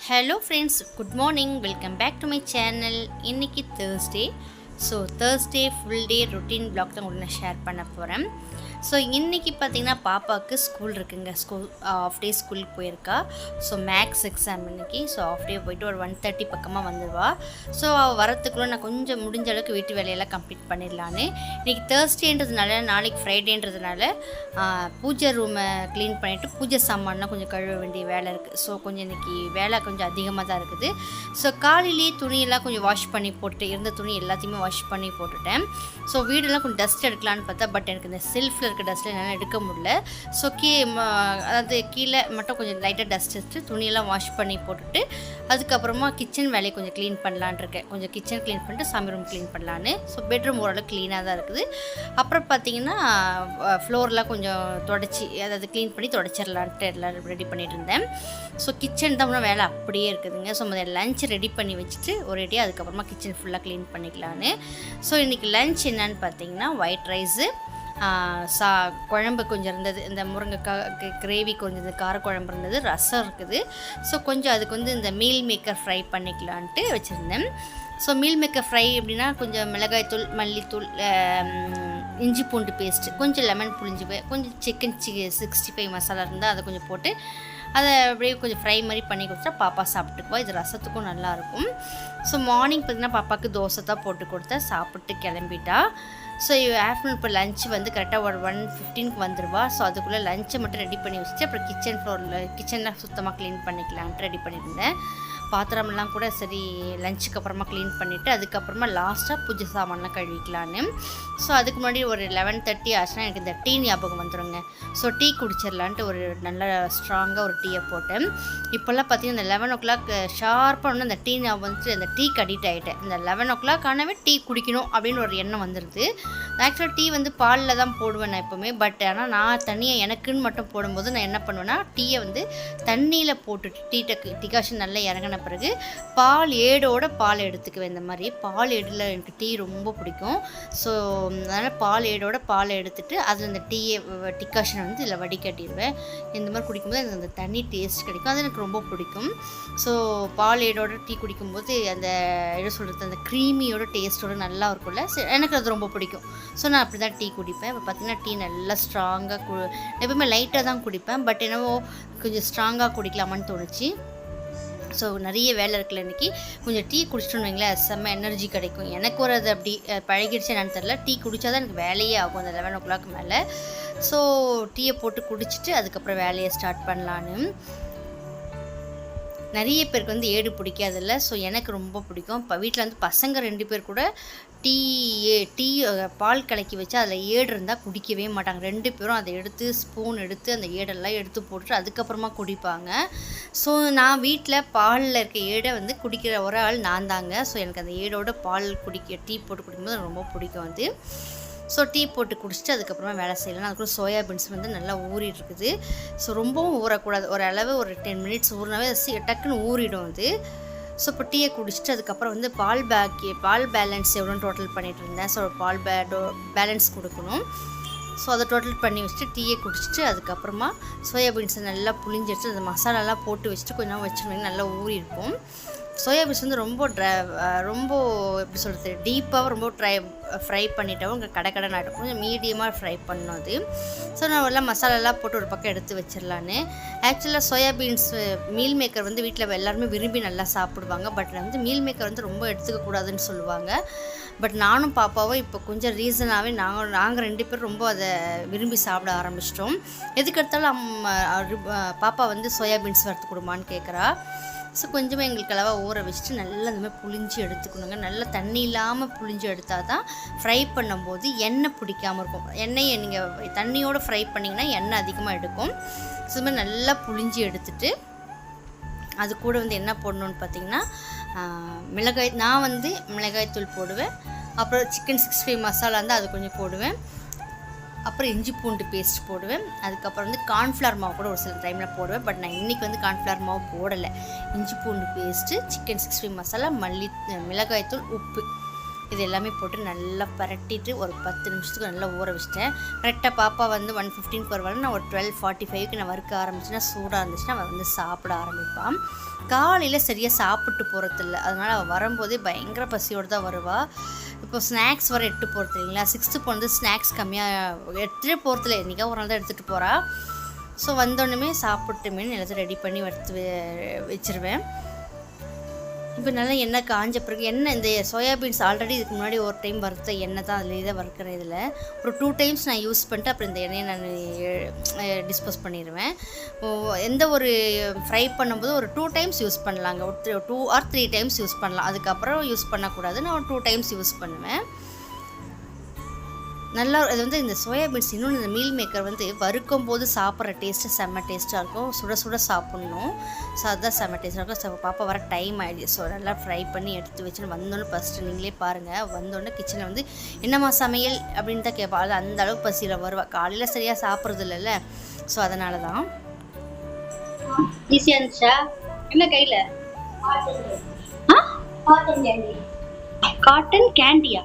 Hello friends, good morning. Welcome back to my channel. இன்னைக்கு Thursday. So Thursday full day routine vlog தான் உங்களுக்கு நான் share பண்ண போகிறேன். ஸோ இன்றைக்கி பார்த்திங்கன்னா பாப்பாவுக்கு ஸ்கூல் இருக்குங்க. ஆஃப் டே ஸ்கூலுக்கு போயிருக்கா. ஸோ மேக்ஸ் எக்ஸாம் இன்றைக்கி. ஸோ ஆஃப் டே போயிட்டு ஒரு 1:30 பக்கமாக வந்துடுவா. ஸோ அவள் வரத்துக்குள்ளே நான் கொஞ்சம் முடிஞ்ச அளவுக்கு வீட்டு வேலையெல்லாம் கம்ப்ளீட் பண்ணிடலான்னு. இன்றைக்கி தேர்ஸ்டேன்றதுனால நாளைக்கு ஃப்ரைடேன்றதுனால பூஜை ரூமை க்ளீன் பண்ணிவிட்டு பூஜை சாமான்லாம் கொஞ்சம் கழுவ வேண்டிய வேலை இருக்குது. ஸோ கொஞ்சம் இன்றைக்கி வேலை கொஞ்சம் அதிகமாக தான் இருக்குது. ஸோ காலையிலேயே துணியெல்லாம் கொஞ்சம் வாஷ் பண்ணி போட்டு இருந்த துணி எல்லாத்தையுமே வாஷ் பண்ணி போட்டுட்டேன். ஸோ வீடெல்லாம் கொஞ்சம் டஸ்ட் எடுக்கலான்னு பார்த்தா பட் எனக்கு இந்த செல்ஃபில் இருக்க டஸ்ட்டில் என்னால் எடுக்க முடியல. ஸோ அதாவது கீழே மட்டும் கொஞ்சம் லைட்டாக டஸ்ட் எடுத்து துணியெல்லாம் வாஷ் பண்ணி போட்டுட்டு அதுக்கப்புறமா கிச்சன் வேலையை கொஞ்சம் க்ளீன் பண்ணலான் இருக்கேன். கொஞ்சம் கிச்சன் க்ளீன் பண்ணிட்டு சாமி ரூம் க்ளீன் பண்ணலான்னு. ஸோ பெட்ரூம் ஓரளவுக்கு க்ளீனாக தான் இருக்குது. அப்புறம் பார்த்திங்கன்னா ஃப்ளோர்லாம் கொஞ்சம் தொடச்சி அதாவது க்ளீன் பண்ணி தொடச்சிடலான்ட்டு எல்லாம் ரெடி பண்ணிகிட்டு இருந்தேன். ஸோ கிச்சன் தான் வேலை அப்படியே இருக்குதுங்க. ஸோ முதல்ல லஞ்ச் ரெடி பண்ணி வச்சுட்டு ஒரேடியாக அதுக்கப்புறமா கிச்சன் ஃபுல்லாக க்ளீன் பண்ணிக்கலான்னு. ஸோ இன்றைக்கி லஞ்ச் என்னன்னு பார்த்தீங்கன்னா ஒயிட் ரைஸு, குழம்பு கொஞ்சம் இருந்தது, இந்த முருங்கைக்காய் கிரேவி கொஞ்சம் இந்த காரக்குழம்பு இருந்தது, ரசம் இருக்குது. ஸோ கொஞ்சம் அதுக்கு இந்த மீல் மேக்கர் ஃப்ரை பண்ணிக்கலான்ட்டு வச்சுருந்தேன். ஸோ மீல் மேக்கர் ஃப்ரை அப்படின்னா கொஞ்சம் மிளகாய்த்தூள், மல்லித்தூள், இஞ்சி பூண்டு பேஸ்ட்டு, கொஞ்சம் லெமன் புளிஞ்சு, கொஞ்சம் சிக்கன் 65 மசாலா இருந்தால் அதை கொஞ்சம் போட்டு அதை அப்படியே கொஞ்சம் ஃப்ரை மாதிரி பண்ணி கொடுத்தா பாப்பா சாப்பிட்டுக்குவா. இது ரசத்துக்கும் நல்லாயிருக்கும். ஸோ மார்னிங் பார்த்திங்கன்னா பாப்பாவுக்கு தோசை தான் போட்டு கொடுத்தா சாப்பிட்டு கிளம்பிட்டா. ஸோ ஆஃப்டர்நூன் இப்போ லஞ்ச் கரெக்டாக ஒரு 1:15 வந்துடுவா. ஸோ அதுக்குள்ளே லஞ்சை மட்டும் ரெடி பண்ணி வச்சுட்டு அப்புறம் கிச்சன்லாம் சுத்தமாக க்ளீன் பண்ணிக்கலான்ட்டு ரெடி பண்ணியிருந்தேன். பாத்திரமெல்லாம் கூட சரி லஞ்சுக்கு அப்புறமா க்ளீன் பண்ணிவிட்டு அதுக்கப்புறமா லாஸ்ட்டாக பூஜை சாமான்லாம் கழுவிக்கலான்னு. ஸோ அதுக்கு முன்னாடி ஒரு 11:30 ஆச்சுன்னா எனக்கு இந்த டீ ஞாபகம் வந்துடுங்க. ஸோ டீ குடிச்சிடலான்ட்டு ஒரு நல்ல ஸ்ட்ராங்காக ஒரு டீயை போட்டேன். இப்போல்லாம் பார்த்திங்கன்னா இந்த 11 o'clock ஷார்ப்பாக அந்த டீ ஞாபகம் வந்துட்டு அந்த டீக்கு அடிக்ட் ஆகிட்டேன். இந்த 11 o'clock ஆனவே டீ குடிக்கணும் அப்படின்னு ஒரு எண்ணம் வந்துடுது. ஆக்சுவலாக டீ பாலில் தான் போடுவேன் நான் எப்போவுமே. பட் ஆனால் நான் தனியாக எனக்குன்னு மட்டும் போடும்போது நான் என்ன பண்ணுவேன்னா டீயை தண்ணியில் போட்டுட்டு டிகாஷன் நல்லா இறங்கின பிறகு பால் ஏடோட எடுத்துக்குவேன். இந்த மாதிரி பால் ஏடில் எனக்கு டீ ரொம்ப பிடிக்கும். ஸோ அதனால் பால் ஏடோட பாலை எடுத்துகிட்டு அதில் அந்த டிகாஷனை இதில் வடிகட்டிடுவேன். இந்த மாதிரி குடிக்கும்போது எனக்கு அந்த தண்ணி டேஸ்ட் கிடைக்கும். அது எனக்கு ரொம்ப பிடிக்கும். ஸோ பால் ஏடோட டீ குடிக்கும்போது அந்த என்ன சொல்கிறது அந்த க்ரீமியோட டேஸ்ட்டோடு நல்லா இருக்கும்ல. எனக்கு அது ரொம்ப பிடிக்கும். ஸோ நான் அப்படி தான் டீ குடிப்பேன். இப்போ பார்த்திங்கன்னா டீ நல்லா ஸ்ட்ராங்காக எப்பவுமே லைட்டாக தான் குடிப்பேன். பட் என்னவோ கொஞ்சம் ஸ்ட்ராங்காக குடிக்கலாமான்னு தோணுச்சு. ஸோ நிறைய வேலை இருக்குல்ல இன்றைக்கி கொஞ்சம் டீ குடிச்சிட்டோன்னு வைங்களேன் செம்ம எனர்ஜி கிடைக்கும். எனக்கு ஒரு அது அப்படி பழகிடுச்சு என்னன்னு தெரில. டீ குடித்தா தான் எனக்கு வேலையே ஆகும் அந்த 11 o'clock மேலே. ஸோ டீயை போட்டு குடிச்சிட்டு அதுக்கப்புறம் வேலையை ஸ்டார்ட் பண்ணலான்னு. நிறைய பேருக்கு ஏடு பிடிக்காதில்ல. ஸோ எனக்கு ரொம்ப பிடிக்கும். இப்போ வீட்டில் பசங்க 2 பேர் கூட டீ பால் கலக்கி வச்சு அதில் ஏடு இருந்தால் குடிக்கவே மாட்டாங்க. 2 பேரும் அதை எடுத்து ஸ்பூன் எடுத்து அந்த ஏடெல்லாம் எடுத்து போட்டுட்டு அதுக்கப்புறமா குடிப்பாங்க. ஸோ நான் வீட்டில் பாலில் இருக்க ஏடை குடிக்கிற ஒரு ஆள் நான் தாங்க. ஸோ எனக்கு அந்த ஏடோட பால் டீ போட்டு குடிக்கும்போது ரொம்ப பிடிக்கும். ஸோ டீ போட்டு குடிச்சிட்டு அதுக்கப்புறமா வேலை செய்யலாம். அதுக்கப்புறம் சோயாபீன்ஸ் நல்லா ஊறிட்டுருக்குது. ஸோ ரொம்பவும் ஊறக்கூடாது. ஒரு அளவு ஒரு 10 minutes ஊறினாவே டக்குன்னு ஊறிடும் அது. ஸோ இப்போ டீயை குடிச்சிட்டு அதுக்கப்புறம் பால் பேலன்ஸ் எவ்வளோன்னு டோட்டல் பண்ணிகிட்டு இருந்தேன். ஸோ பால் பேலன்ஸ் கொடுக்கணும். ஸோ அதை டோட்டல் பண்ணி வச்சுட்டு டீயை குடிச்சிட்டு அதுக்கப்புறமா சோயாபீன்ஸை நல்லா புளிஞ்சு வச்சு அந்த மசாலாலாம் போட்டு வச்சுட்டு கொஞ்சம் நேரம் வச்சுருந்தீங்கன்னா நல்லா ஊறி இருக்கும். சோயாபீன்ஸ் ரொம்ப எப்படி சொல்கிறது டீப்பாக ரொம்ப ஃப்ரை பண்ணிட்டவும் கடை நாட்டும் கொஞ்சம் மீடியமாக ஃப்ரை பண்ணணும் அது. ஸோ நான் எல்லாம் மசாலாலாம் போட்டு ஒரு பக்கம் எடுத்து வச்சிடலான்னு. ஆக்சுவலாக சோயாபீன்ஸ் மீல் மேக்கர் வீட்டில் எல்லாருமே விரும்பி நல்லா சாப்பிடுவாங்க. பட் மீல் மேக்கர் ரொம்ப எடுத்துக்கக்கூடாதுன்னு சொல்லுவாங்க. பட் நானும் பாப்பாவும் இப்போ கொஞ்சம் ரீசனாகவே நாங்கள் 2 பேரும் ரொம்ப அதை விரும்பி சாப்பிட ஆரம்பிச்சிட்டோம். எதுக்கு எடுத்தாலும் பாப்பா சோயாபீன்ஸ் வறுத்து கொடுமான்னு கேட்குறா. ஸோ கொஞ்சமாக எங்களுக்கு அளவாக ஊற வச்சுட்டு நல்லா இந்த மாதிரி புளிஞ்சு எடுத்துக்கணுங்க. நல்லா தண்ணி இல்லாமல் புளிஞ்சு எடுத்தால் தான் ஃப்ரை பண்ணும்போது எண்ணெய் பிடிக்காமல் இருக்கும். எண்ணெயை நீங்கள் தண்ணியோடு ஃப்ரை பண்ணிங்கன்னா எண்ணெய் அதிகமாக எடுக்கும். ஸோ இது மாதிரி நல்லா புளிஞ்சு எடுத்துட்டு அது கூட என்ன போடணுன்னு பார்த்தீங்கன்னா நான் மிளகாய்த்தூள் போடுவேன். அப்புறம் சிக்கன் 65 மசாலா இருந்தால் அது கொஞ்சம் போடுவேன். அப்புறம் இஞ்சி பூண்டு பேஸ்ட் போடுவேன். அதுக்கப்புறம் கார்ன்ஃப்ளவர் மாவு கூட ஒரு சில டைமில் போடுவேன். பட் நான் இன்றைக்கி கார்ன்ஃப்ளவர் மாவு போடலை. இஞ்சி பூண்டு பேஸ்ட்டு, சிக்கன் 65 மசாலா, மிளகாய்த்தூள், உப்பு இது எல்லாமே போட்டு நல்லா பரட்டிட்டு ஒரு 10 நிமிஷத்துக்கு நல்லா ஊற வச்சிட்டேன். கரெக்டாக பாப்பா வந்து 1:15 வருவாங்க. நான் ஒரு 12:45க்கு நான் வறுக்க ஆரம்பிச்சுன்னா சூடாக இருந்துச்சுன்னா அவள் வந்து சாப்பிட ஆரம்பிப்பான். காலையில் சரியாக சாப்பிட்டு போகிறதில்ல, அதனால் அவள் வரும்போதே பயங்கர பசியோடு தான் வருவாள். இப்போ ஸ்நாக்ஸ் வர எட்டு போகிறது இல்லைங்களா, 6th வந்து ஸ்நாக்ஸ் கம்மியாக எடுத்துகிட்டே போகிறதில்ல, என்றைக்கா ஒரு நாள் தான் எடுத்துகிட்டு போகிறா. ஸோ வந்தோடனே சாப்பிட்டுமேனு எல்லாத்தையும் ரெடி பண்ணி வச்சுருவேன். இப்போ நல்லா எண்ணெய் காஞ்ச பிறகு எண்ணெய் இந்த சோயாபீன்ஸ் ஆல்ரெடி இதுக்கு முன்னாடி ஒரு டைம் வறுத்த எண்ணெய் தான் அதில் தான் வறுக்கிறேன். இதில் ஒரு 2 டைம்ஸ் நான் யூஸ் பண்ணிட்டு அப்புறம் இந்த எண்ணெயை நான் டிஸ்போஸ் பண்ணிடுவேன். எந்த ஒரு ஃப்ரை பண்ணும்போது ஒரு 2 டைம்ஸ் யூஸ் பண்ணலாங்க, ஒரு 2 or 3 டைம்ஸ் யூஸ் பண்ணலாம். அதுக்கப்புறம் யூஸ் பண்ணக்கூடாது. நான் ஒரு 2 டைம்ஸ் யூஸ் பண்ணுவேன். நல்லா அது வந்து இந்த சோயாபீன்ஸ் இன்னொன்று இந்த மீல் மேக்கர் வந்து வறுக்கும் போது சாப்பிட்ற டேஸ்ட்டு செம்ம டேஸ்ட்டாக இருக்கும். சுட சுட சாப்பிட்ணும். ஸோ அதுதான் செம்ம டேஸ்ட்டாக இருக்கும். ஸோ பாப்பா வர டைம் ஆகிடுச்சு. ஸோ நல்லா ஃப்ரை பண்ணி எடுத்து வச்சுன்னு வந்தோன்னே ஃபஸ்ட்டு நீங்களே பாருங்கள், வந்தோடனே கிச்சனில் வந்து என்னம்மா சமையல் அப்படின்னு தான் கேட்பா. அது அந்த அளவுக்கு பசியில் வருவா. காலையில் சரியாக சாப்பிட்றது இல்லைல்ல, ஸோ அதனால தான். ஈஸியாக இருந்துச்சா? என்ன கையில் காட்டன் கேண்டியா?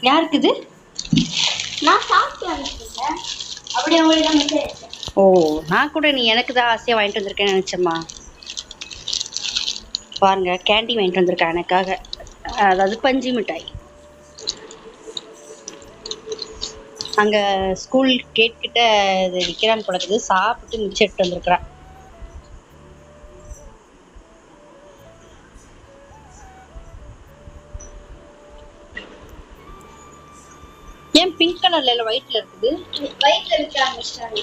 யாருக்கு இது? நான் சாப்பிட்டு அப்படியே உங்களுக்கு. ஓ, நான் கூட நீ எனக்கு தான் ஆசையாக வாங்கிட்டு வந்திருக்கேன்னு நினச்சேம்மா. பாருங்க, கேண்டி வாங்கிட்டு வந்திருக்கேன் எனக்காக, அதாவது பஞ்சு மிட்டாய். அங்கே ஸ்கூல் கேட் கிட்ட இது விற்கிறான்னு கொடுக்குது, சாப்பிட்டு மிச்சம் எடுத்து வந்திருக்கிறான். ஏன் பிங்க் கலர்ல இல்லை ஒயிட்ல இருக்குது? ஒயிட்ல விற்க ஆரம்பிச்சிட்டாங்க.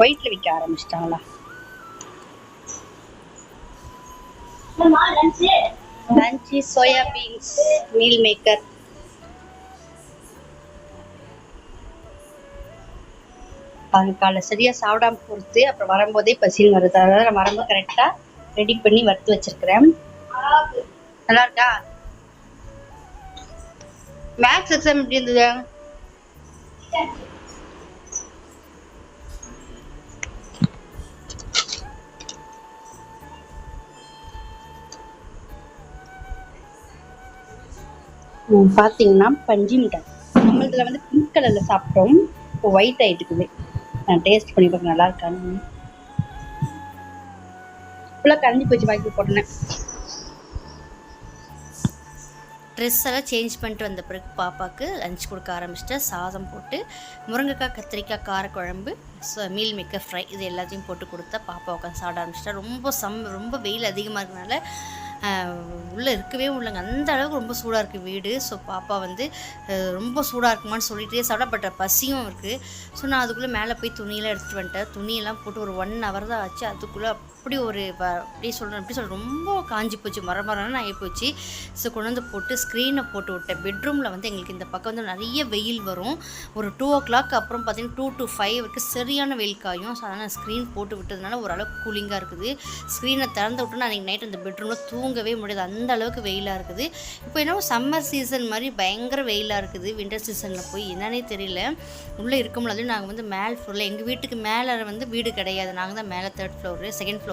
ஒயிட்ல விற்க ஆரம்பிச்சிட்டாங்களா? Lunch soybeans meal maker. காலை சரியா சாப்பிடாம பொறுத்து அப்புறம் வரும்போதே பசின்னு வருது. அதனால நான் வரும்போது கரெக்டா ரெடி பண்ணி வறுத்து வச்சிருக்கிறேன். நல்லா இருக்கா? மேக்ஸ் எக்ஸாம் எப்படி இருந்தது? பார்த்தீங்கன்னா பஞ்சு மிட்டாய் நம்மளதுல வந்து பிங்க் கலர்ல சாப்பிட்டோம், இப்போ ஒயிட் ஆயிட்டுக்குது. நான் டேஸ்ட் பண்ணி பார்க்க நல்லா இருக்கான்னு ஃபுல்லாக கரைஞ்சி போச்சு, பாக்கி போட்டேன். ட்ரெஸ் எல்லாம் சேஞ்ச் பண்ணிட்டு வந்த பிறகு பாப்பாவுக்கு லஞ்ச் கொடுக்க ஆரம்பிச்சிட்டு சாதம் போட்டு முருங்கைக்காய் கத்திரிக்காய் காரக்குழம்பு மீல் மேக்கர் ஃப்ரை இது எல்லாத்தையும் போட்டு கொடுத்தா பாப்பா உட்காந்து சாப்பிட ஆரம்பிச்சிட்டா. ரொம்ப வெயில் அதிகமாக இருக்கனால உள்ளே இருக்கவே முடியலங்க, அந்த அளவுக்கு ரொம்ப சூடாக இருக்குது வீடு. ஸோ பாப்பா வந்து ரொம்ப சூடாக இருக்குமான்னு சொல்லிகிட்டே சாப்பிட்டா, பட் பசியும் இருக்குது. ஸோ நான் அதுக்குள்ளே மேலே போய் துணியெல்லாம் எடுத்துகிட்டு வந்துட்டேன். துணியெல்லாம் போட்டு ஒரு 1 hour தான் ஆச்சு. அதுக்குள்ளே அப்படி ஒரு எப்படி சொல்கிறேன் ரொம்ப காஞ்சி போச்சு, மரமரன்னு ஆகி போச்சு. ஸோ கொண்டு வந்து போட்டு ஸ்க்ரீனை போட்டு விட்டேன். பெட்ரூமில் வந்து எங்களுக்கு இந்த பக்கம் வந்து நிறைய வெயில் வரும். ஒரு 2 o'clock அப்புறம் பார்த்தீங்கன்னா 2 to 5 வரைக்கும் சரியான வெயில் காயும். ஸோ அதனால் ஸ்க்ரீன் போட்டு விட்டதுனால ஓரளவுக்கு கூலிங்காக இருக்குது. ஸ்க்ரீனை திறந்து விட்டுனா அன்றைக்கி நைட் அந்த பெட்ரூமில் தூங்கவே முடியாது, அந்த அளவுக்கு வெயிலாக இருக்குது. இப்போ என்ன சம்மர் சீசன் மாதிரி பயங்கர வெயிலாக இருக்குது. வின்டர் சீசனில் போய் என்னன்னே தெரியல, உள்ளே இருக்க முடியாது. நாங்கள் வந்து மேல் ஃப்ளோரில், எங்கள் வீட்டுக்கு மேலே வந்து வீடு கிடையாது, நாங்கள் தான் மேலே 3rd floor 2nd floor.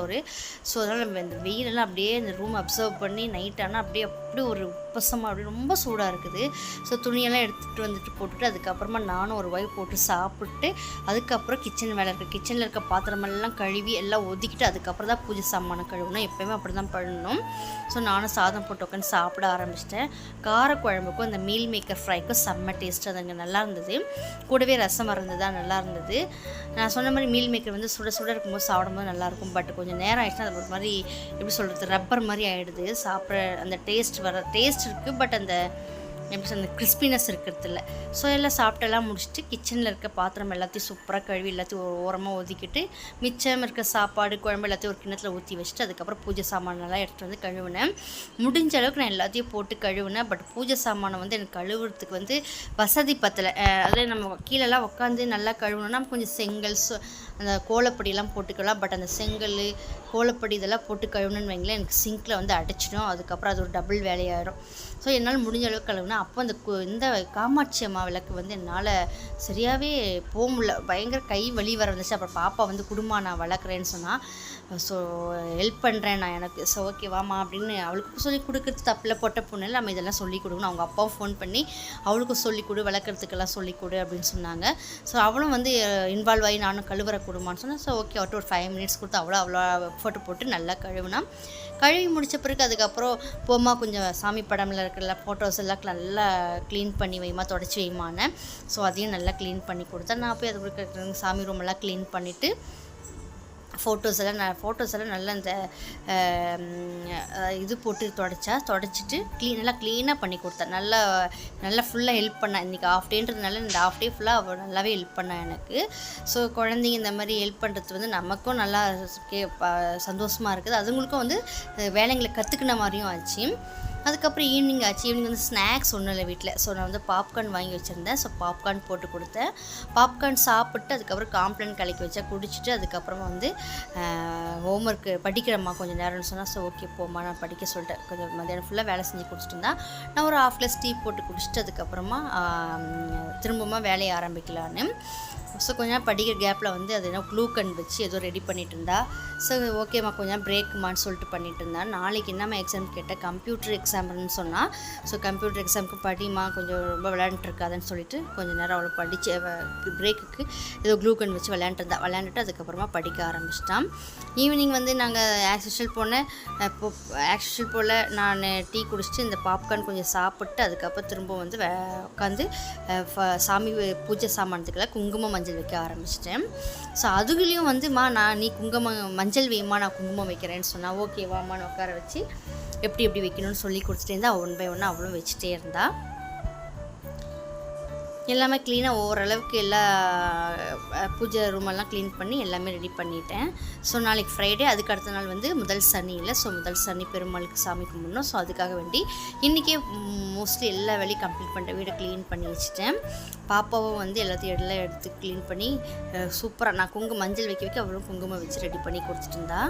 So அதனால் நம்ம இந்த வெயிலெல்லாம் அப்படியே இந்த ரூம் அப்சர்வ் பண்ணி நைட் ஆனால் அப்படி ஒரு உப்பசமாக அப்படி ரொம்ப சூடாக இருக்குது. ஸோ துணியெல்லாம் எடுத்துகிட்டு வந்துட்டு போட்டுட்டு அதுக்கப்புறமா நானும் ஒரு வாய் போட்டு சாப்பிட்டு அதுக்கப்புறம் கிச்சன் வேலை இருக்குது. கிச்சனில் இருக்க பாத்திரமெல்லாம் கழுவி எல்லாம் ஒதுக்கிட்டு அதுக்கப்புறம் தான் பூஜை சாமானை கழுவணும். எப்போயுமே அப்படி தான் பண்ணணும். ஸோ நானும் சாதம் போட்டு உட்காந்து சாப்பிட ஆரம்பிச்சிட்டேன். காரக்குழம்புக்கும் அந்த மீல் மேக்கர் ஃப்ரைக்கும் செம்ம டேஸ்ட், அதுங்க நல்லா இருந்தது. கூடவே ரசம் இருந்தது, நல்லா இருந்தது. நான் சொன்ன மாதிரி மீல் மேக்கர் வந்து சுட சுட இருக்கும்போது சாப்பிடும்போது நல்லாயிருக்கும். பட் கொஞ்சம் நேரம் ஆகிடுச்சுன்னா அது ஒரு மாதிரி எப்படி சொல்கிறது, ரப்பர் மாதிரி ஆகிடுது. சாப்பிட்ற அந்த டேஸ்ட் இருக்குது, பட் அந்த எப்படி சொல்ல கிறிஸ்பினஸ் இருக்கிறது இல்லை. ஸோ எல்லாம் சாப்பிட்டெல்லாம் முடிச்சுட்டு கிச்சனில் இருக்க பாத்திரம் எல்லாத்தையும் சூப்பராக கழுவி எல்லாத்தையும் ஓரமாக ஒதுக்கிட்டு மிச்சம் இருக்க சாப்பாடு குழம்பு எல்லாத்தையும் ஒரு கிண்ணத்தில் ஊற்றி வச்சுட்டு அதுக்கப்புறம் பூஜை சாமானெல்லாம் எடுத்துகிட்டு வந்து கழுவினேன். முடிஞ்ச அளவுக்கு நான் எல்லாத்தையும் போட்டு கழுவினேன். பட் பூஜை சாமானை வந்து எனக்கு கழுவுறதுக்கு வந்து வசதி பத்தலை. அதே நம்ம கீழெல்லாம் உட்காந்து நல்லா கழுவணும்னா கொஞ்சம் செங்கல் அந்த கோலப்பொடியெல்லாம் போட்டுக்கலாம். பட் அந்த செங்கல் கோலப்பொடி இதெல்லாம் போட்டு கழுவுணுன்னு வைங்களேன், எனக்கு சிங்க்கில் வந்து அடைச்சிடும். அதுக்கப்புறம் அது ஒரு டபுள் வேலையாயிடும். ஸோ என்னால் முடிஞ்ச அளவுக்கு கழுவுனா அப்போ இந்த காமாட்சி அம்மா விளக்கு வந்து என்னால் சரியாகவே போக முடியல, பயங்கர கை வலி வர வந்துச்சு. அப்புறம் பாப்பா வந்து குடும்பா நான் வளர்க்குறேன்னு சொன்னால், ஸோ ஹெல்ப் பண்ணுறேன் நான் எனக்கு, ஸோ ஓகேவாம்மா அப்படின்னு அவளுக்கு சொல்லி கொடுக்குறது தப்பில் பொட்ட பொண்ணில் நம்ம இதெல்லாம் சொல்லி கொடுக்கணும். அவங்க அப்பாவும் ஃபோன் பண்ணி அவளுக்கும் சொல்லிக் கொடு, வளர்க்குறதுக்கெல்லாம் சொல்லிக் கொடு அப்படின்னு சொன்னாங்க. ஸோ அவளும் வந்து இன்வால்வ் ஆகி நானும் கழுவுற கொடுமான்னு சொன்னேன். ஸோ ஓகே அவட்ட ஒரு 5 மினிட்ஸ் கொடுத்து அவ்வளோ ஃபோட்டோ போட்டு நல்லா கழுவுனா. கழுவி முடித்த பிறகு அதுக்கப்புறம் போமா கொஞ்சம் சாமி படமில் இருக்கிற ஃபோட்டோஸ் எல்லாம் நல்லா க்ளீன் பண்ணி வைமா, தொடச்சி வைமான்னு. ஸோ அதையும் நல்லா க்ளீன் பண்ணி கொடுத்தேன். நான் போய் அது சாமி ரூமெல்லாம் க்ளீன் பண்ணிவிட்டு ஃபோட்டோஸ் எல்லாம் நல்லா இந்த இது போட்டு தொடச்சிட்டு நல்லா க்ளீனாக பண்ணி கொடுத்தேன். நல்லா ஃபுல்லாக ஹெல்ப் பண்ணேன். இன்றைக்கி ஆஃப் டேன்றதுனால இந்த ஆஃப் டே ஃபுல்லாக அவள் நல்லாவே ஹெல்ப் பண்ணேன் எனக்கு. ஸோ குழந்தைங்க இந்த மாதிரி ஹெல்ப் பண்ணுறது வந்து நமக்கும் நல்லா சந்தோஷமாக இருக்குது, அதுங்களுக்கும் வந்து வேலைங்களை கற்றுக்கின மாதிரியும் ஆச்சு. அதுக்கப்புறம் ஈவினிங் ஆச்சு. ஈவினிங் வந்து ஸ்நாக்ஸ் ஒன்றும் இல்லை வீட்டில். ஸோ நான் வந்து பாப்கார்ன் வாங்கி வச்சுருந்தேன். ஸோ பாப்கார்ன் போட்டு கொடுத்தேன். பாப்கார்ன் சாப்பிட்டு அதுக்கப்புறம் காம்ப்ளான் கலக்கி வச்சா குடிச்சிட்டு அதுக்கப்புறமா வந்து ஹோம்ஒர்க்கு படிக்கிறம்மா கொஞ்சம் நேரம்னு சொன்னால், ஸோ ஓகே போம்மா நான் படிக்க சொல்லிட்டேன். கொஞ்சம் மத்தியானம் ஃபுல்லாக வேலை செஞ்சு குடிச்சிட்டு இருந்தா, நான் ஒரு 1/2 கிளாஸ் டீ போட்டு குடிச்சிட்டு அதுக்கப்புறமா திரும்பமா வேலையை ஆரம்பிக்கலான்னு. ஸோ கொஞ்சம் நேரம் படிக்கிற கேப்பில் வந்து அது என்ன க்ளூகன் வச்சு ஏதோ ரெடி பண்ணிகிட்டு இருந்தா. ஸோ ஓகேம்மா கொஞ்சம் பிரேக்குமான்னு சொல்லிட்டு பண்ணிகிட்டு இருந்தா. நாளைக்கு என்னம்மா எக்ஸாம் கேட்டேன், கம்ப்யூட்டர் எக்ஸாம்னு சொன்னால். ஸோ கம்ப்யூட்டர் எக்ஸாமுக்கு படிமா, கொஞ்சம் ரொம்ப விளையாண்டுருக்காதுன்னு சொல்லிட்டு கொஞ்சம் நேரம் அவளை படித்து பிரேக்குக்கு ஏதோ க்ளூகன் வச்சு விளையாண்டுட்டு அதுக்கப்புறமா படிக்க ஆரம்பிச்சிட்டான். ஈவினிங் வந்து நாங்கள் ஆக்சுவல் போல் நான் டீ குடிச்சிட்டு இந்த பாப்கார்ன் கொஞ்சம் சாப்பிட்டு அதுக்கப்புறம் திரும்ப வந்து உட்காந்து சாமி பூஜை சாமானத்துக்கெல்லாம் குங்குமம் மஞ்சள் வைக்க ஆரம்பிச்சிட்டேன். ஸோ அதுக்குள்ளேயும் வந்து நீ மஞ்சள் வைமா, நான் குங்குமம் வைக்கிறேன்னு சொன்னால் ஓகேவாம்மான்னு உட்கார வச்சு எப்படி வைக்கணும்னு சொல்லி கொடுத்துட்டே இருந்தால் 1 by 1 அவளும் வச்சுட்டே இருந்தா. எல்லாமே க்ளீனாக ஓரளவுக்கு எல்லா பூஜை ரூமெல்லாம் க்ளீன் பண்ணி எல்லாமே ரெடி பண்ணிட்டேன். ஸோ நாளைக்கு ஃப்ரைடே, அதுக்கு அடுத்த நாள் வந்து முதல் சனி இல்லை. ஸோ முதல் சனி பெருமாளுக்கு சாமி கும்பிடணும். ஸோ அதுக்காக வேண்டி இன்றைக்கே மோஸ்ட்லி எல்லா வேலையும் கம்ப்ளீட் பண்ணிட்டேன். வீடை க்ளீன் பண்ணி வச்சுட்டேன். பாப்பாவும் வந்து எல்லாத்தையும் எடுத்து க்ளீன் பண்ணி சூப்பராக நான் மஞ்சள் வைக்க அவளும் குங்குமம் வச்சு ரெடி பண்ணி கொடுத்துட்டு இருந்தா.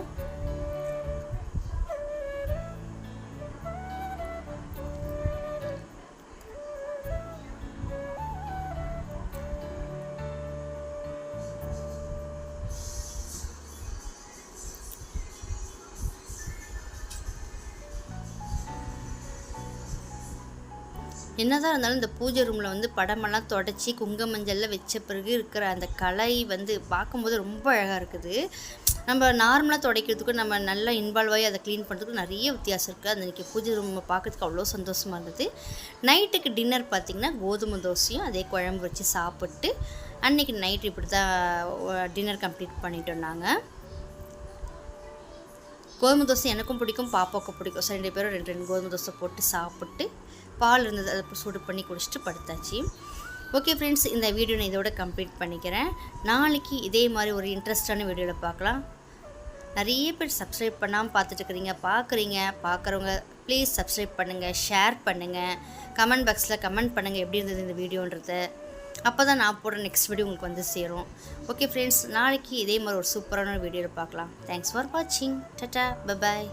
என்னதான் இருந்தாலும் இந்த பூஜை ரூமில் வந்து படமெல்லாம் தொடச்சி குங்குமஞ்சளில் வச்ச பிறகு இருக்கிற அந்த கலை வந்து பார்க்கும்போது ரொம்ப அழகாக இருக்குது. நம்ம நார்மலாக துடைக்கிறதுக்கும் நம்ம நல்லா இன்வால்வ் ஆகி அதை க்ளீன் பண்ணுறதுக்கும் நிறைய வித்தியாசம் இருக்குது. அந்த இன்றைக்கி பூஜை ரூம் பார்க்குறதுக்கு அவ்வளோ சந்தோஷமாக இருந்தது. நைட்டுக்கு டின்னர் பார்த்திங்கன்னா கோதுமை தோசையும் அதே குழம்பு வச்சு சாப்பிட்டு அன்றைக்கி நைட்டு இப்படி தான் டின்னர் கம்ப்ளீட் பண்ணிட்டோம். நாங்கள் கோதுமை தோசை எனக்கும் பிடிக்கும், பாப்பாவுக்கும் பிடிக்கும். ஸோ 2 பேரும் 2 கோதுமை தோசை போட்டு சாப்பிட்டு பால் இருந்தது அதை சூடு பண்ணி குடிச்சிட்டு படுத்தாச்சு. ஓகே ஃப்ரெண்ட்ஸ், இந்த வீடியோ நான் இதோட கம்ப்ளீட் பண்ணிக்கிறேன். நாளைக்கு இதே மாதிரி ஒரு இன்ட்ரெஸ்டான வீடியோவில் பார்க்கலாம். நிறைய பேர் சப்ஸ்கிரைப் பண்ணாமல் பார்த்துட்டு பார்க்குறவங்க ப்ளீஸ் சப்ஸ்கிரைப் பண்ணுங்கள், ஷேர் பண்ணுங்கள், கமெண்ட் பாக்ஸில் கமெண்ட் பண்ணுங்கள் எப்படி இருந்தது இந்த வீடியோன்றது. அப்போ தான் நான் போடுற நெக்ஸ்ட் வீடியோ உங்களுக்கு வந்து சேரும். ஓகே ஃப்ரெண்ட்ஸ், நாளைக்கு இதே மாதிரி ஒரு சூப்பரான வீடியோவில் பார்க்கலாம். தேங்க்ஸ் ஃபார் வாட்சிங். Tata, bye bye.